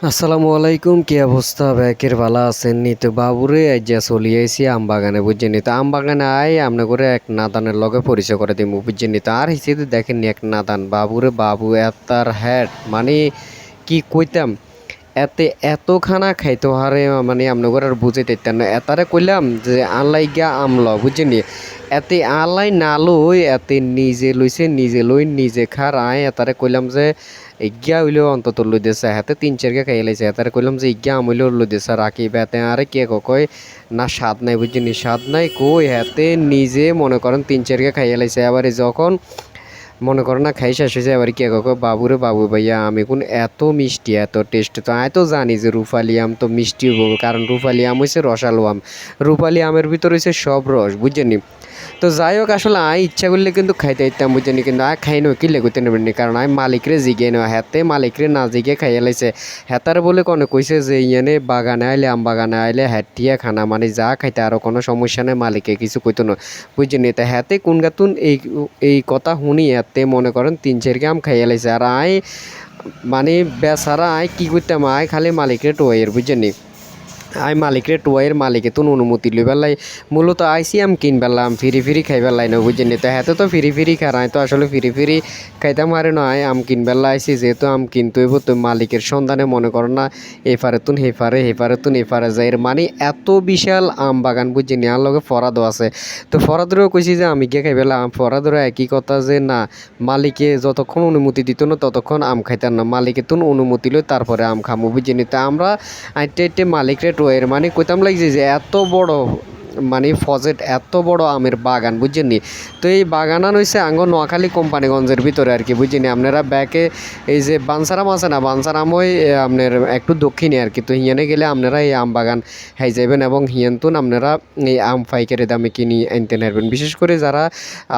আসসালামু আলাইকুম, কি অবস্থা? ব্যাকের ভালো আছেন নি? তো বাবুরে আইজা চলি আইছি আম বাগানে, বুঝছেন নি? তো আম বাগানে আমনে করে এক নাদানের লগে পরিচয় করে দিমু, বুঝছেন নি? তো আর হিসেবে দেখেন নি এক নাদান বাবুরে বাবু এতার হ্যাট মানে কি কইতাম এতে এত খানা খাইতো হারে মানে আমনে করে আর বুঝাইতে পারতাম না। এতারে কইলাম যে আনলাই গিয়া আমল, বুঝছেন নি? এতে আনলাই না লই এতে নিজে লইছে, নিজে লই নিজে খার আয়। এতারে কইলাম যে ইজ্ঞা হইলেও অন্তত লই দিছে, হাতে ৩-৪ খাই লাইছে। এতারে কইলাম যে ইজ্ঞা আম হইলেও লই দিছে রাখি বেতে আরে কে কয় না স্বাদ নাই, বুঝছেন নি? স্বাদ নাই কই, হাতে নিজে মনে করেন ৩-৪ খাইয়া লাইছে। এবারে যখন মনে করো না খাই শেষ হয়েছে, এবার কে কাকু বাবুরে বাবু ভাইয়া আমি কোন এত মিষ্টি এত টেস্ট, তো আমি তো জানি যে রূপালি আম তো মিষ্টি হবো, কারণ রূপালি আম হয়েছে রসালো আম। রূপালি আমের ভিতর হয়েছে সব রস, বুঝছেন। তো যাই হোক আসলে ইচ্ছা করলে কিন্তু খাইতে ইতাম, বুঝছেন, কিন্তু খাই নো কি লেগুতে নেবেন কারণ আমি মালিকরে জিগে নেওয়া হাতে মালিকরে না জিগে খাইয়া লাইছে। হেতার বলে কোনো কইছে যে ইয়ানে বাগানে আইলে আম বাগানে আইলে হ্যাটিয়া খানা মানে যা খাইতে আরও কোনো সমস্যা নেই, মালিকে কিছু কইতো না, বুঝছেন। তা হাতে কোন গাতুন এই কথা শুনি হাতে মনে করেন ৩-৪ আম খাইয়া লাইছে। আর মানে বেচারা কি করতাম খালি মালিকরে টোয়ের, বুঝছেন। মালিকরে টুয়াইয়ের মালিকে তো অনুমতি লই পেলাই মূলত আইসি আম কিন পেলাম ফিরি ফিরি খাই পেলাই না, বুঝছেন। তো হাতে তো ফিরি ফিরি খারাই তো আসলে ফিরি ফিরি খাইতাম হারে নয় আম কিন পেলা আইসি, যেহেতু আম কিনতে হইব তো মালিকের সন্ধানে মনে করেন না এফারে তুন হেফারে হেফারে তুন এফারে যায় মানে এত বিশাল আম বাগান, বুঝছেন। আর লগে ফরাদও আছে, তো ফরাদরেও কইছি যে আমি গিয়ে খাই পেলাম। ফরাদরে একই কথা যে না মালিকে যতক্ষণ অনুমতি দিত না ততক্ষণ আম খাইতাম না, মালিকে তুন অনুমতি লই তারপরে আম খামো, বুঝছেন। তো আমরা আইটে আইটে মালিকরে টোয়ের মানে কইতাম লাগছে যে এত বড় মানে ফজেট এত বড় আমের বাগান, বুঝছেন নি। তো এই বাগানান হইছে আঙ্গ নোয়াখালী কোম্পানিগঞ্জের ভিতরে আর কি, বুঝছেন। আপনারা ব্যাকে এই যে বানসারাম আছে না, বানসারাম ওই আপনার একটু দক্ষিণে আর কি, তো হিয়ানে গেলে আপনারা এই আম বাগান হাই যাবেন এবং হিয়ানতুন আপনারা এই আম পাইকারি দামে কিনি আনতে নারবেন। বিশেষ করে যারা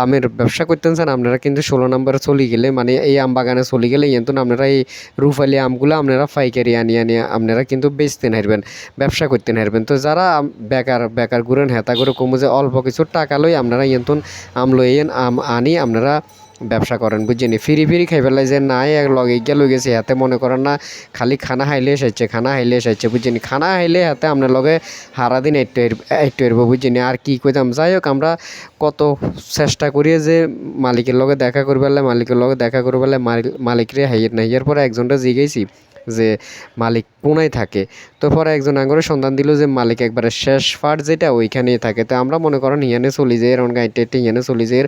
আমের ব্যবসা করতেন চান আপনারা কিন্তু ১৬ নম্বরে চলে গেলে মানে এই আম বাগানে চলে গেলে হিয়ানতুন আপনারা এই রুফালি আমগুলো আপনারা পাইকারি আনিয়ে আপনারা কিন্তু বেচতে নারবেন, ব্যবসা করতে নারবেন। তো যারা বেকার বেকার ঘুরেন হেতা করে কমু যে অল্প কিছু টাকা লই আপনারা ইয়ন্তন আম লইয়েন আম আনি আপনারা ব্যবসা করেন, বুঝছেন। ফিরি ফিরি খাই ফেলাই যে নাই এক লগে গিয়া লই গেছে হাতে মনে করেন না খালি খানা হাইলে এসেছে খানা হাইলে এসেছে, বুঝছেন। খানা হাইলে হাতে আপনার লগে হারা দিন একটু এরবো, বুঝছেন। আর কি কইতাম, যাই হোক আমরা কত চেষ্টা করিয়ে যে মালিকের লগে দেখা করবেলে মালিকের লগে দেখা করবেলে মালিকরে হাইয়ের না হিয়ার পরে একজনটা জিগেছি যে মালিক কোনায় থাকে, তো পরে একজন আঙ্গরে সন্ধান দিল যে মালিক একবারে শেষ ফাট যেটা ওইখানেই থাকে। তো আমরা মনে করেন হিয়ানে চলি যে এরকম গাইতে হিয়ানে চলি যে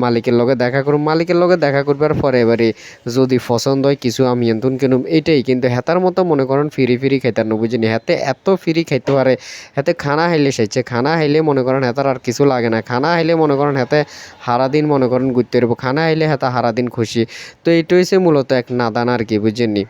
মালিকের লগে দেখা করুন, মালিকের লগে দেখা করবার পরে এবারে যদি পছন্দ হয় কিছু আমি এন্তন কিনুম এইটাই, কিন্তু হেতার মতো মনে করেন ফিরি ফিরি খাইতার না, বুঝিনি। হাতে এত ফিরি খাইতে পারে, হাতে খানা হাইলে সাইছে খানা হাইলে মনে করেন হেতার আর কিছু লাগে না, খানা হাইলে মনে করেন হাতে হারাদিন মনে করেন ঘুরতে পারবো, খানা হাইলে হাতে হারাদিন খুশি। তো এইটা হচ্ছে মূলত এক নাদান আর কি, বুঝছেন নি।